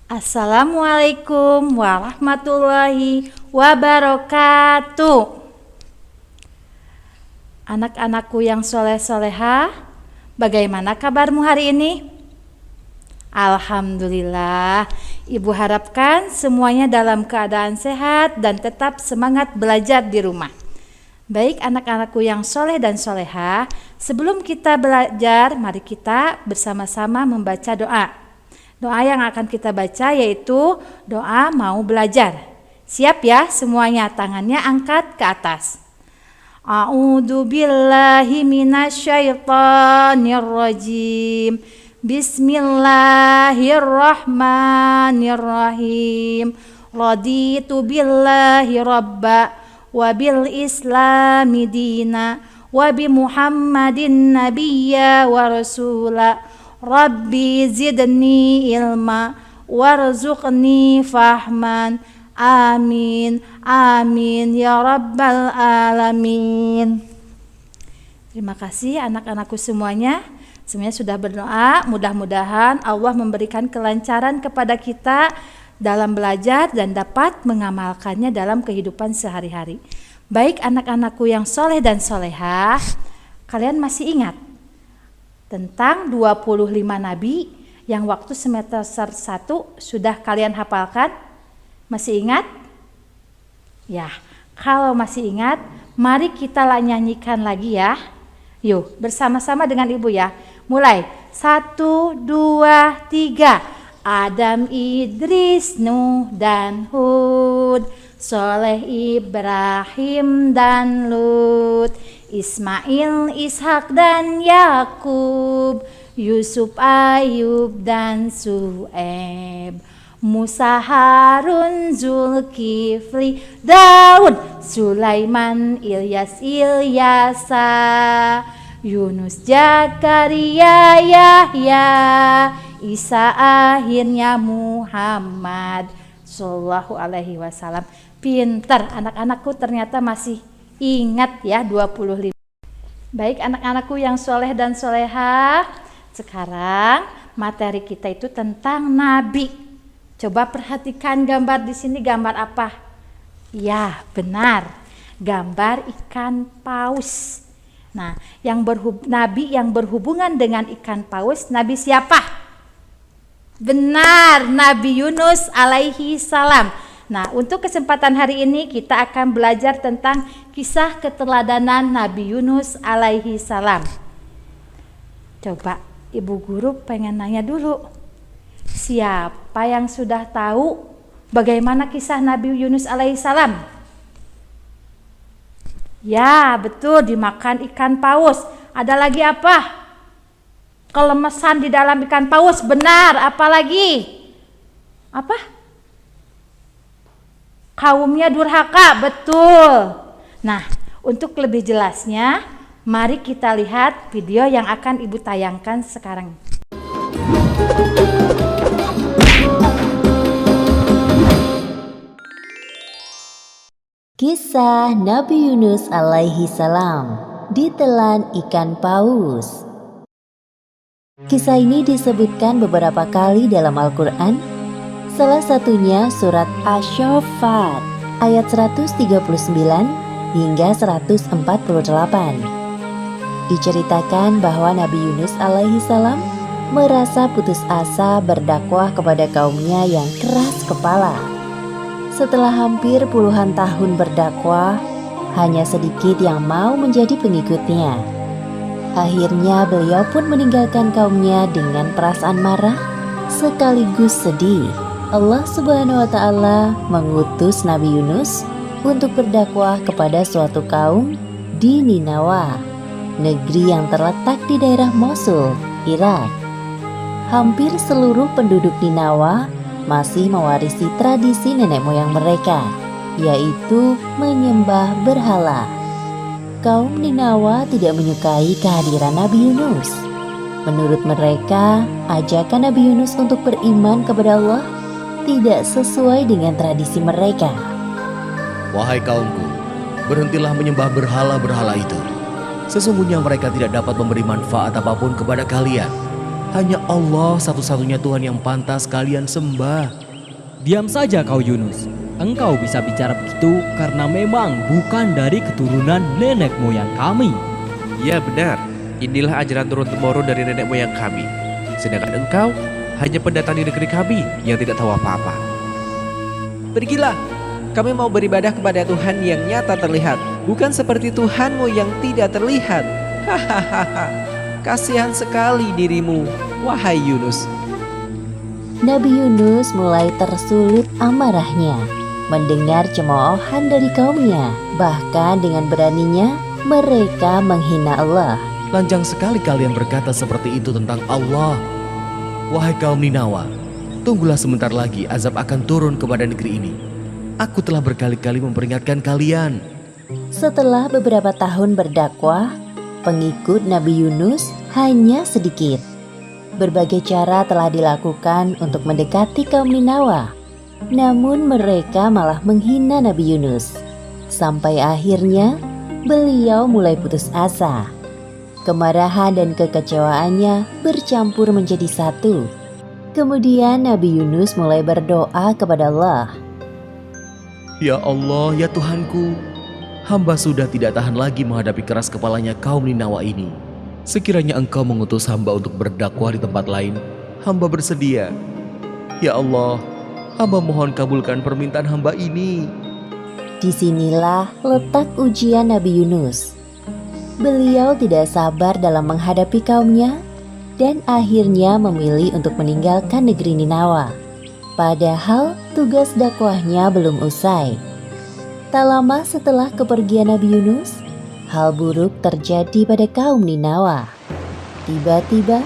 Assalamualaikum warahmatullahi wabarakatuh. Anak-anakku yang soleh-soleha, bagaimana kabarmu hari ini? Alhamdulillah, Ibu harapkan semuanya dalam keadaan sehat dan tetap semangat belajar di rumah. Baik anak-anakku yang soleh dan soleha, sebelum kita belajar, mari kita bersama-sama membaca doa. Doa yang akan kita baca yaitu doa mau belajar. Siap ya semuanya, tangannya angkat ke atas. A'udzu billahi minasyaitonir rajim. Bismillahirrahmanirrahim. Raditu billahi rabba wa bil islami dina wa bi Muhammadin nabiyya wa rasula. Rabbi zidni ilma warzuqni fahman. Amin amin ya rabbal alamin. Terima kasih anak-anakku semuanya. Semuanya sudah berdoa, mudah-mudahan Allah memberikan kelancaran kepada kita dalam belajar dan dapat mengamalkannya dalam kehidupan sehari-hari. Baik anak-anakku yang soleh dan solehah, kalian masih ingat tentang 25 nabi yang waktu semester 1 sudah kalian hafalkan? Masih ingat? Ya, kalau masih ingat, mari kita nyanyikan lagi ya. Yuk, bersama-sama dengan ibu ya. Mulai, 1, 2, 3. Adam, Idris, Nuh, dan Hud, Soleh, Ibrahim, dan Lut, Ismail, Ishak, dan Yakub, Yusuf, Ayub, dan Su'eb, Musa, Harun, Zulkifli, Daud, Sulaiman, Ilyas, Ilyasa, Yunus, Zakaria, Yahya, Isa, akhirnya Muhammad Sallallahu alaihi wasallam. Pintar anak-anakku, ternyata masih ingat ya 25. Baik anak-anakku yang soleh dan soleha, sekarang materi kita itu tentang nabi. Coba perhatikan gambar di sini, gambar apa? Ya, benar. Gambar ikan paus. Nah, nabi yang berhubungan dengan ikan paus, nabi siapa? Benar, Nabi Yunus alaihi salam. Nah, untuk kesempatan hari ini kita akan belajar tentang kisah keteladanan Nabi Yunus alaihi salam. Coba Ibu Guru pengen nanya dulu. Siapa yang sudah tahu bagaimana kisah Nabi Yunus alaihi salam? Ya, betul, dimakan ikan paus. Ada lagi apa? Kelemesan di dalam ikan paus, benar. Apalagi? Apa? Kaumnya durhaka, betul. Nah, untuk lebih jelasnya, mari kita lihat video yang akan Ibu tayangkan sekarang. Kisah Nabi Yunus alaihi salam ditelan ikan paus. Kisah ini disebutkan beberapa kali dalam Al-Quran, salah satunya surat Asy-Syaffat ayat 139 hingga 148. Diceritakan bahwa Nabi Yunus alaihi salam merasa putus asa berdakwah kepada kaumnya yang keras kepala. Setelah hampir puluhan tahun berdakwah, hanya sedikit yang mau menjadi pengikutnya. Akhirnya beliau pun meninggalkan kaumnya dengan perasaan marah sekaligus sedih. Allah Subhanahu wa Ta'ala mengutus Nabi Yunus untuk berdakwah kepada suatu kaum di Ninawa, negeri yang terletak di daerah Mosul, Irak. Hampir seluruh penduduk Ninawa masih mewarisi tradisi nenek moyang mereka, yaitu menyembah berhala. Kaum Ninawa tidak menyukai kehadiran Nabi Yunus. Menurut mereka, ajakan Nabi Yunus untuk beriman kepada Allah tidak sesuai dengan tradisi mereka. Wahai kaumku, berhentilah menyembah berhala-berhala itu. Sesungguhnya mereka tidak dapat memberi manfaat apapun kepada kalian. Hanya Allah satu-satunya Tuhan yang pantas kalian sembah. Diam saja kau Yunus. Engkau bisa bicara begitu karena memang bukan dari keturunan nenek moyang kami. Ya benar, inilah ajaran turun-temurun dari nenek moyang kami. Sedangkan engkau hanya pendatang di negeri kami yang tidak tahu apa-apa. Pergilah, kami mau beribadah kepada Tuhan yang nyata terlihat, bukan seperti Tuhanmu yang tidak terlihat. Hahaha, kasihan sekali dirimu, wahai Yunus. Nabi Yunus mulai tersulut amarahnya mendengar cemoohan dari kaumnya. Bahkan dengan beraninya mereka menghina Allah. Lanjang sekali kalian berkata seperti itu tentang Allah. Wahai kaum Ninawa, tunggulah sebentar lagi azab akan turun kepada negeri ini. Aku telah berkali-kali memperingatkan kalian. Setelah beberapa tahun berdakwah, pengikut Nabi Yunus hanya sedikit. Berbagai cara telah dilakukan untuk mendekati kaum Ninawa. Namun mereka malah menghina Nabi Yunus. Sampai akhirnya beliau mulai putus asa. Kemarahan dan kekecewaannya bercampur menjadi satu. Kemudian Nabi Yunus mulai berdoa kepada Allah. Ya Allah, ya Tuhanku, hamba sudah tidak tahan lagi menghadapi keras kepalanya kaum Ninawa ini. Sekiranya engkau mengutus hamba untuk berdakwah di tempat lain, hamba bersedia. Ya Allah, hamba mohon kabulkan permintaan hamba ini. Disinilah letak ujian Nabi Yunus. Beliau tidak sabar dalam menghadapi kaumnya dan akhirnya memilih untuk meninggalkan negeri Ninawa. Padahal tugas dakwahnya belum usai. Tak lama setelah kepergian Nabi Yunus, hal buruk terjadi pada kaum Ninawa. Tiba-tiba,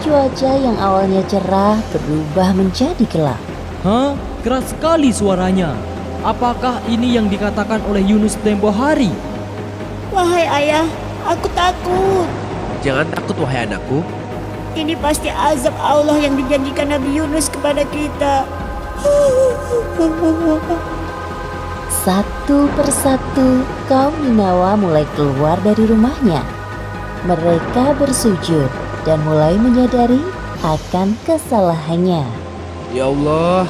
cuaca yang awalnya cerah berubah menjadi gelap. Hah? Keras sekali suaranya. Apakah ini yang dikatakan oleh Yunus tempo hari? Wahai ayah, aku takut. Jangan takut wahai anakku. Ini pasti azab Allah yang dijanjikan Nabi Yunus kepada kita. Satu persatu kaum Ninawa mulai keluar dari rumahnya. Mereka bersujud dan mulai menyadari akan kesalahannya. Ya Allah,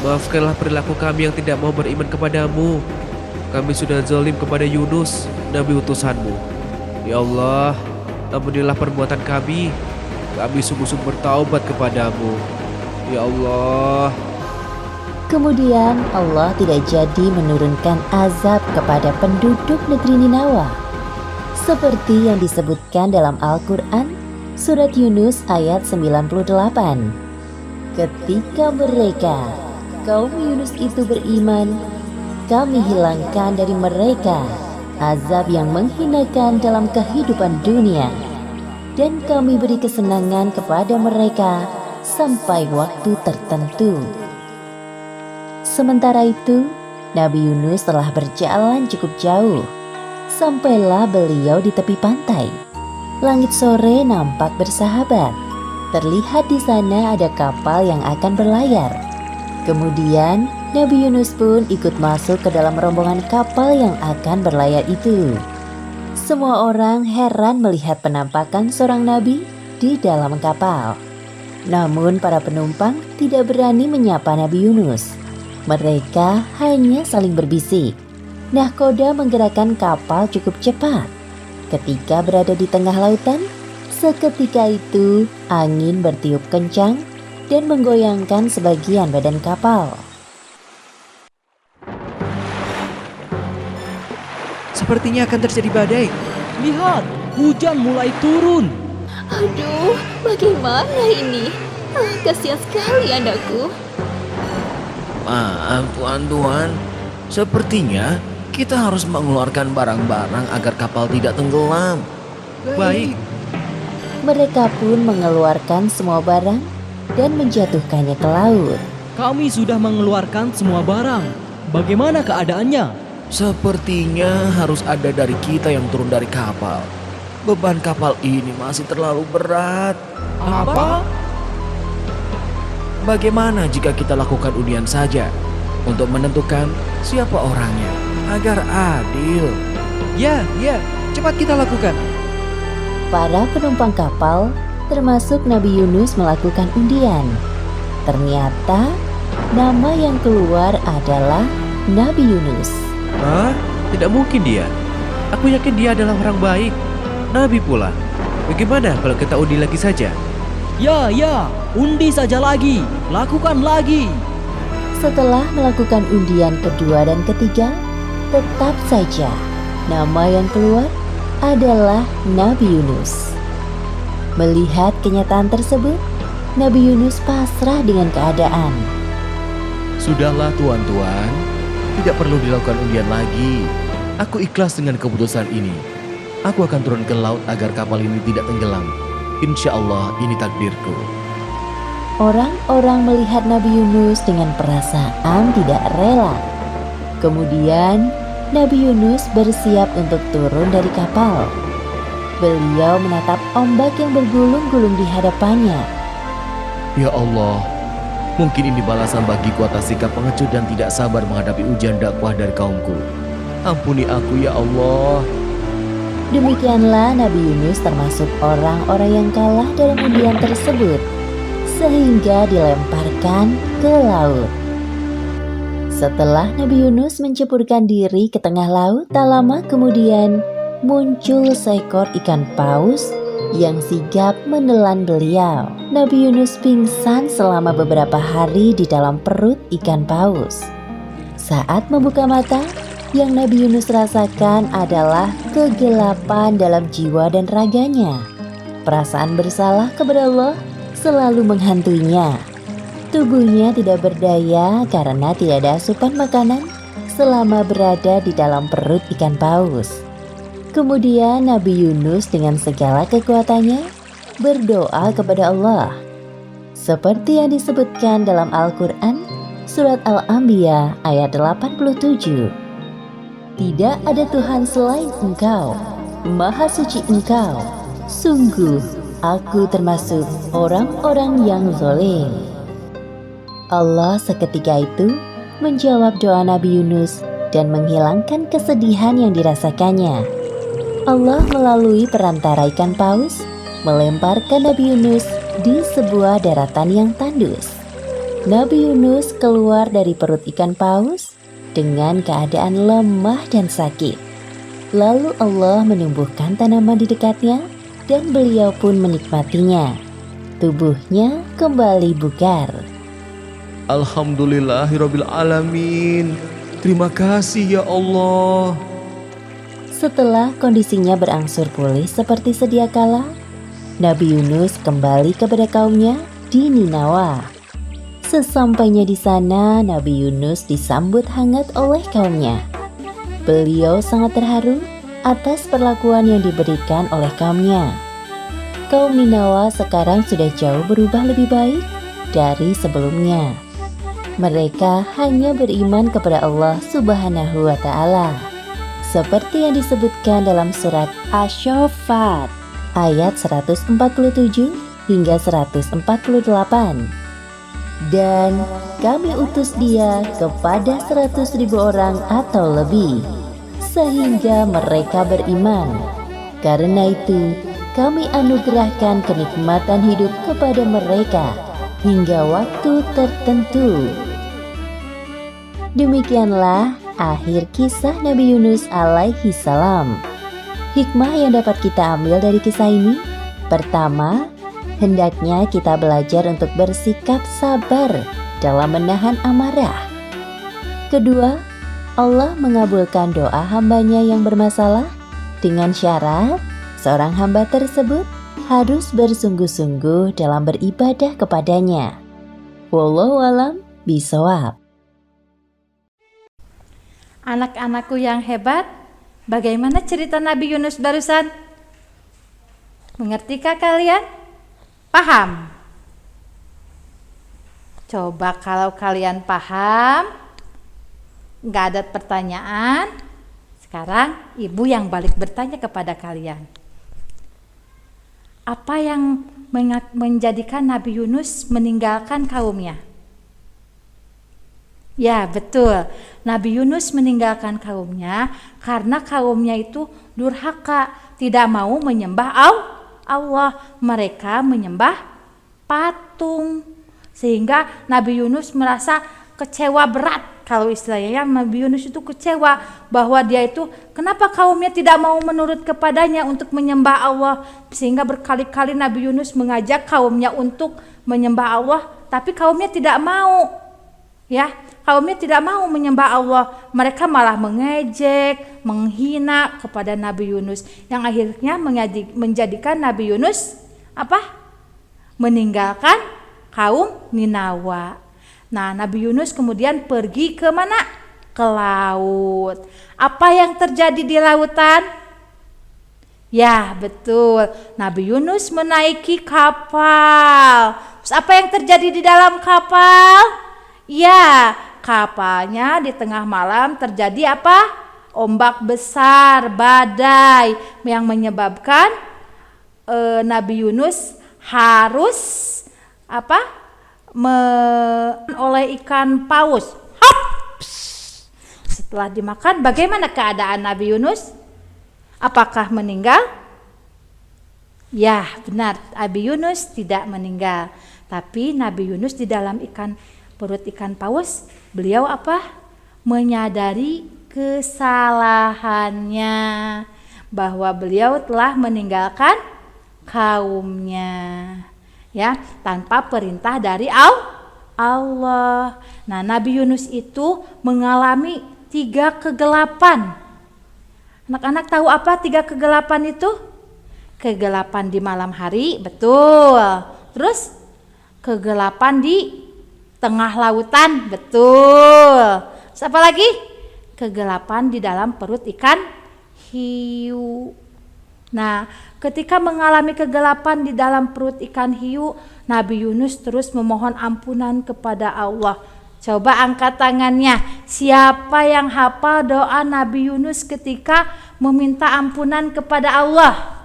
maafkanlah perilaku kami yang tidak mau beriman kepadamu. Kami sudah zalim kepada Yunus, Nabi utusanmu. Ya Allah, ampunilah perbuatan kami. Kami sungguh-sungguh bertaubat kepadamu. Ya Allah. Kemudian Allah tidak jadi menurunkan azab kepada penduduk negeri Ninawa. Seperti yang disebutkan dalam Al-Quran, surat Yunus ayat 98. Ketika mereka, kaum Yunus itu beriman, kami hilangkan dari mereka azab yang menghinakan dalam kehidupan dunia. Dan kami beri kesenangan kepada mereka sampai waktu tertentu. Sementara itu, Nabi Yunus telah berjalan cukup jauh. Sampailah beliau di tepi pantai. Langit sore nampak bersahabat. Terlihat di sana ada kapal yang akan berlayar. Kemudian, Nabi Yunus pun ikut masuk ke dalam rombongan kapal yang akan berlayar itu. Semua orang heran melihat penampakan seorang nabi di dalam kapal. Namun para penumpang tidak berani menyapa Nabi Yunus. Mereka hanya saling berbisik. Nahkoda menggerakkan kapal cukup cepat. Ketika berada di tengah lautan, seketika itu angin bertiup kencang dan menggoyangkan sebagian badan kapal. Sepertinya akan terjadi badai. Lihat, hujan mulai turun. Aduh, bagaimana ini? Kasihan sekali anakku. Maaf tuan-tuan, sepertinya kita harus mengeluarkan barang-barang agar kapal tidak tenggelam. Baik. Mereka pun mengeluarkan semua barang dan menjatuhkannya ke laut. Kami sudah mengeluarkan semua barang. Bagaimana keadaannya? Sepertinya harus ada dari kita yang turun dari kapal. Beban kapal ini masih terlalu berat. Apa? Bagaimana jika kita lakukan undian saja untuk menentukan siapa orangnya agar adil? Ya, cepat kita lakukan. Para penumpang kapal termasuk Nabi Yunus melakukan undian. Ternyata nama yang keluar adalah Nabi Yunus. Hah? Tidak mungkin dia. Aku yakin dia adalah orang baik. Nabi pula. Bagaimana kalau kita undi lagi saja? Ya, undi saja lagi. Lakukan lagi. Setelah melakukan undian kedua dan ketiga, tetap saja nama yang keluar adalah Nabi Yunus. Melihat kenyataan tersebut, Nabi Yunus pasrah dengan keadaan. Sudahlah tuan-tuan, tidak perlu dilakukan undian lagi. Aku ikhlas dengan keputusan ini. Aku akan turun ke laut agar kapal ini tidak tenggelam. Insya Allah ini takdirku. Orang-orang melihat Nabi Yunus dengan perasaan tidak rela. Kemudian Nabi Yunus bersiap untuk turun dari kapal. Beliau menatap ombak yang bergulung-gulung di hadapannya. Ya Allah, mungkin ini balasan bagiku atas sikap pengecut dan tidak sabar menghadapi ujian dakwah dari kaumku. Ampuni aku ya Allah. Demikianlah Nabi Yunus termasuk orang-orang yang kalah dalam undian tersebut, sehingga dilemparkan ke laut. Setelah Nabi Yunus menceburkan diri ke tengah laut, tak lama kemudian muncul seekor ikan paus yang sigap menelan beliau. Nabi Yunus pingsan selama beberapa hari di dalam perut ikan paus. Saat membuka mata, yang Nabi Yunus rasakan adalah kegelapan dalam jiwa dan raganya. Perasaan bersalah kepada Allah selalu menghantuinya. Tubuhnya tidak berdaya karena tidak ada asupan makanan selama berada di dalam perut ikan paus. Kemudian Nabi Yunus dengan segala kekuatannya berdoa kepada Allah. Seperti yang disebutkan dalam Al-Quran, Surat Al-Anbiya ayat 87. Tidak ada Tuhan selain Engkau, Maha Suci Engkau. Sungguh, aku termasuk orang-orang yang zalim. Allah seketika itu menjawab doa Nabi Yunus dan menghilangkan kesedihan yang dirasakannya. Allah melalui perantara ikan paus melemparkan Nabi Yunus di sebuah daratan yang tandus. Nabi Yunus keluar dari perut ikan paus dengan keadaan lemah dan sakit. Lalu Allah menumbuhkan tanaman di dekatnya dan beliau pun menikmatinya. Tubuhnya kembali bugar. Alhamdulillahirabbil alamin. Terima kasih ya Allah. Setelah kondisinya berangsur pulih seperti sedia kala, Nabi Yunus kembali kepada kaumnya di Ninawa. Sesampainya di sana, Nabi Yunus disambut hangat oleh kaumnya. Beliau sangat terharu atas perlakuan yang diberikan oleh kaumnya. Kaum Ninawa sekarang sudah jauh berubah lebih baik dari sebelumnya. Mereka hanya beriman kepada Allah Subhanahu wa Ta'ala, seperti yang disebutkan dalam surat Asy-Syaffat ayat 147 hingga 148. Dan kami utus dia kepada 100.000 orang atau lebih, sehingga mereka beriman. Karena itu, kami anugerahkan kenikmatan hidup kepada mereka hingga waktu tertentu. Demikianlah akhir kisah Nabi Yunus alaihi salam. Hikmah yang dapat kita ambil dari kisah ini: pertama, hendaknya kita belajar untuk bersikap sabar dalam menahan amarah. Kedua, Allah mengabulkan doa hambanya yang bermasalah dengan syarat seorang hamba tersebut harus bersungguh-sungguh dalam beribadah kepadanya. Wallahu a'lam bishawab. Anak-anakku yang hebat, bagaimana cerita Nabi Yunus barusan? Mengertikah kalian? Paham? Coba kalau kalian paham, nggak ada pertanyaan. Sekarang ibu yang balik bertanya kepada kalian. Apa yang menjadikan Nabi Yunus meninggalkan kaumnya? Ya betul, Nabi Yunus meninggalkan kaumnya karena kaumnya itu durhaka, tidak mau menyembah Allah. Mereka menyembah patung. Sehingga Nabi Yunus merasa kecewa berat. Kalau istilahnya Nabi Yunus itu kecewa bahwa dia itu kenapa kaumnya tidak mau menurut kepadanya untuk menyembah Allah. Sehingga berkali-kali Nabi Yunus mengajak kaumnya untuk menyembah Allah, tapi kaumnya tidak mau. Ya, kaumnya tidak mau menyembah Allah. Mereka malah mengejek, menghina kepada Nabi Yunus, yang akhirnya menjadikan Nabi Yunus meninggalkan kaum Ninawa. Nah, Nabi Yunus kemudian pergi ke mana? Ke laut. Apa yang terjadi di lautan? Ya, betul. Nabi Yunus menaiki kapal. Terus apa yang terjadi di dalam kapal? Ya, kapalnya di tengah malam terjadi apa? Ombak besar, badai yang menyebabkan Nabi Yunus harus oleh ikan paus. Setelah dimakan, bagaimana keadaan Nabi Yunus? Apakah meninggal? Ya, benar, Nabi Yunus tidak meninggal. Tapi Nabi Yunus di dalam perut ikan paus, beliau menyadari kesalahannya, bahwa beliau telah meninggalkan kaumnya, ya, tanpa perintah dari Allah. Nah, Nabi Yunus itu mengalami 3 kegelapan. Anak-anak tahu apa 3 kegelapan itu? Kegelapan di malam hari, betul. Terus kegelapan di tengah lautan, betul. Terus apa lagi? Kegelapan di dalam perut ikan hiu. Nah, ketika mengalami kegelapan di dalam perut ikan hiu, Nabi Yunus terus memohon ampunan kepada Allah. Coba angkat tangannya. Siapa yang hafal doa Nabi Yunus ketika meminta ampunan kepada Allah?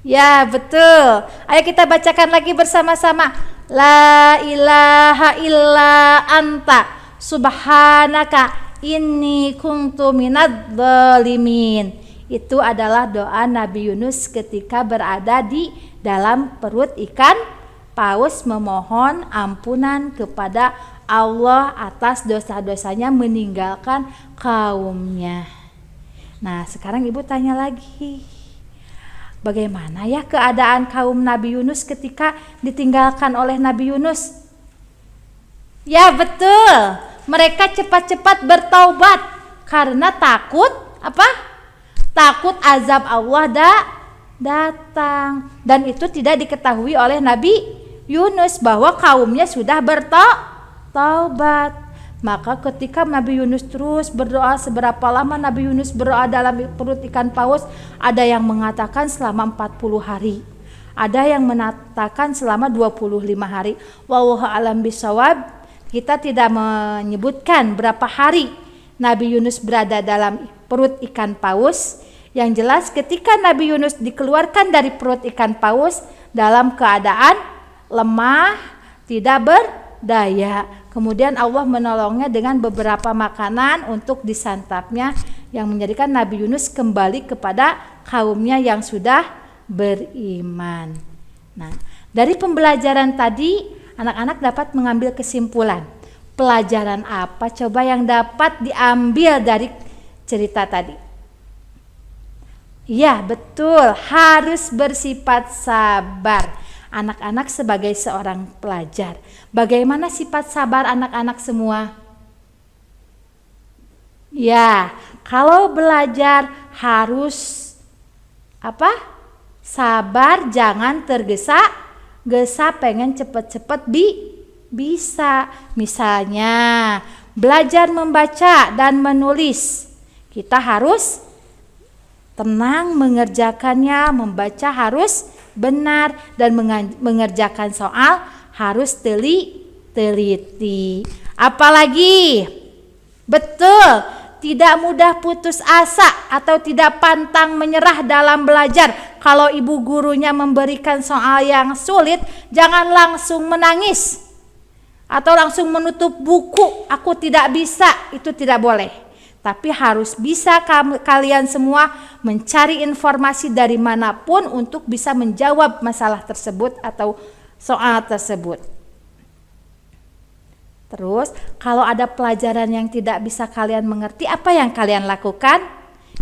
Ya, betul. Ayo kita bacakan lagi bersama-sama. La ilaha illa anta subhanaka inni kuntu minadz zalimin. Itu adalah doa Nabi Yunus ketika berada di dalam perut ikan paus, memohon ampunan kepada Allah atas dosa-dosanya meninggalkan kaumnya. Nah, sekarang Ibu tanya lagi, bagaimana ya keadaan kaum Nabi Yunus ketika ditinggalkan oleh Nabi Yunus? Ya, betul. Mereka cepat-cepat bertaubat karena takut takut azab Allah datang. Dan itu tidak diketahui oleh Nabi Yunus bahwa kaumnya sudah bertaubat. Maka ketika Nabi Yunus terus berdoa, seberapa lama Nabi Yunus berdoa dalam perut ikan paus? Ada yang mengatakan selama 40 hari. Ada yang mengatakan selama 25 hari. Wallahu a'lam bishawab. Kita tidak menyebutkan berapa hari Nabi Yunus berada dalam perut ikan paus. Yang jelas ketika Nabi Yunus dikeluarkan dari perut ikan paus dalam keadaan lemah, tidak berdaya. Kemudian Allah menolongnya dengan beberapa makanan untuk disantapnya, yang menjadikan Nabi Yunus kembali kepada kaumnya yang sudah beriman. Nah, dari pembelajaran tadi anak-anak dapat mengambil kesimpulan. Pelajaran apa coba yang dapat diambil dari cerita tadi? Ya, betul, harus bersifat sabar. Anak-anak sebagai seorang pelajar, bagaimana sifat sabar anak-anak semua? Ya, kalau belajar harus sabar, jangan tergesa-gesa pengen cepet-cepet bisa. Misalnya belajar membaca dan menulis, kita harus tenang mengerjakannya. Membaca harus benar dan mengerjakan soal harus teliti. Apalagi betul, tidak mudah putus asa atau tidak pantang menyerah dalam belajar. Kalau ibu gurunya memberikan soal yang sulit, jangan langsung menangis atau langsung menutup buku, aku tidak bisa, itu tidak boleh. Tapi harus bisa kalian semua mencari informasi dari manapun untuk bisa menjawab masalah tersebut atau soal tersebut. Terus, kalau ada pelajaran yang tidak bisa kalian mengerti, apa yang kalian lakukan?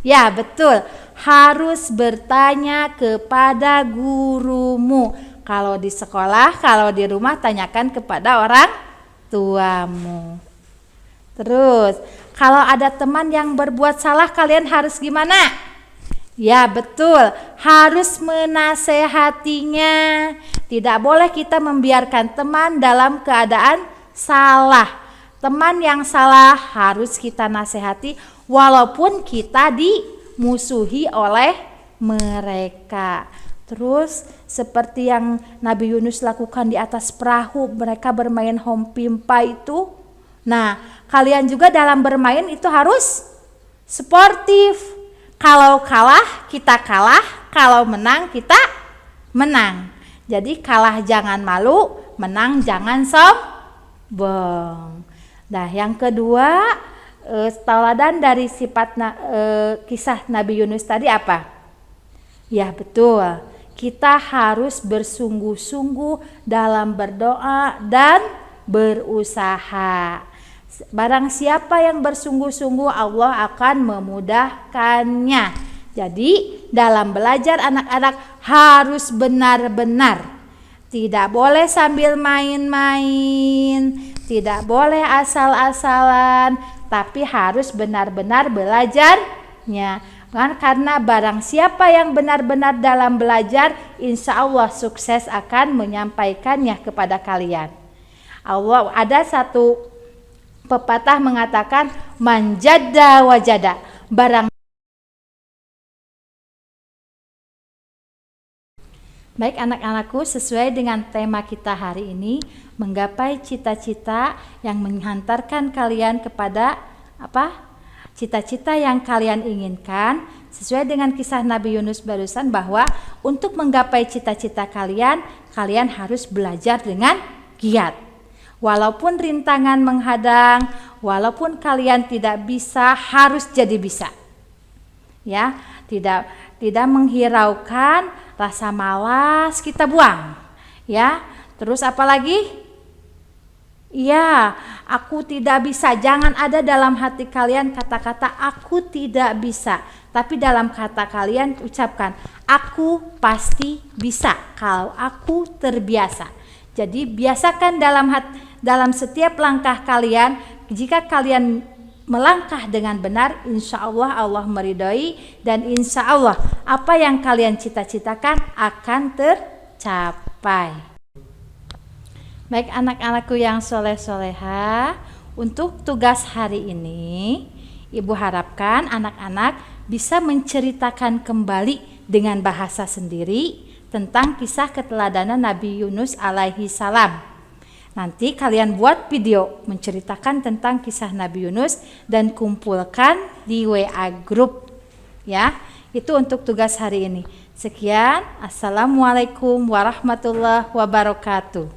Ya, betul. Harus bertanya kepada gurumu. Kalau di sekolah, kalau di rumah, tanyakan kepada orang tuamu. Terus, kalau ada teman yang berbuat salah, kalian harus gimana? Ya, betul. Harus menasehatinya. Tidak boleh kita membiarkan teman dalam keadaan salah. Teman yang salah harus kita nasihati walaupun kita dimusuhi oleh mereka. Terus seperti yang Nabi Yunus lakukan di atas perahu, mereka bermain hompimpa itu. Nah, kalian juga dalam bermain itu harus sportif. Kalau kalah, kita kalah. Kalau menang, kita menang. Jadi kalah jangan malu, menang jangan sombong. Nah, yang kedua, tauladan dari kisah Nabi Yunus tadi apa? Ya, betul. Kita harus bersungguh-sungguh dalam berdoa dan berusaha. Barang siapa yang bersungguh-sungguh, Allah akan memudahkannya. Jadi, dalam belajar anak-anak harus benar-benar. Tidak boleh sambil main-main, tidak boleh asal-asalan, tapi harus benar-benar belajarnya. Karena barang siapa yang benar-benar dalam belajar, insya Allah sukses akan menyampaikannya kepada kalian. Allah ada satu pepatah mengatakan manjada wajada, barang. Baik anak-anakku, sesuai dengan tema kita hari ini, menggapai cita-cita yang menghantarkan kalian kepada apa? Cita-cita yang kalian inginkan, sesuai dengan kisah Nabi Yunus barusan, bahwa untuk menggapai cita-cita kalian, kalian harus belajar dengan giat. Walaupun rintangan menghadang, walaupun kalian tidak bisa, harus jadi bisa. Ya, tidak menghiraukan, rasa malas kita buang. Ya, terus apa lagi? Iya, aku tidak bisa. Jangan ada dalam hati kalian kata-kata aku tidak bisa. Tapi dalam kata kalian ucapkan aku pasti bisa kalau aku terbiasa. Jadi biasakan dalam setiap langkah kalian. Jika kalian melangkah dengan benar, insya Allah Allah meridhoi, dan insya Allah apa yang kalian cita-citakan akan tercapai. Baik anak-anakku yang soleh-soleha, untuk tugas hari ini Ibu harapkan anak-anak bisa menceritakan kembali dengan bahasa sendiri tentang kisah keteladanan Nabi Yunus alaihi salam. Nanti kalian buat video menceritakan tentang kisah Nabi Yunus dan kumpulkan di WA group. Ya, itu untuk tugas hari ini. Sekian, assalamualaikum warahmatullahi wabarakatuh.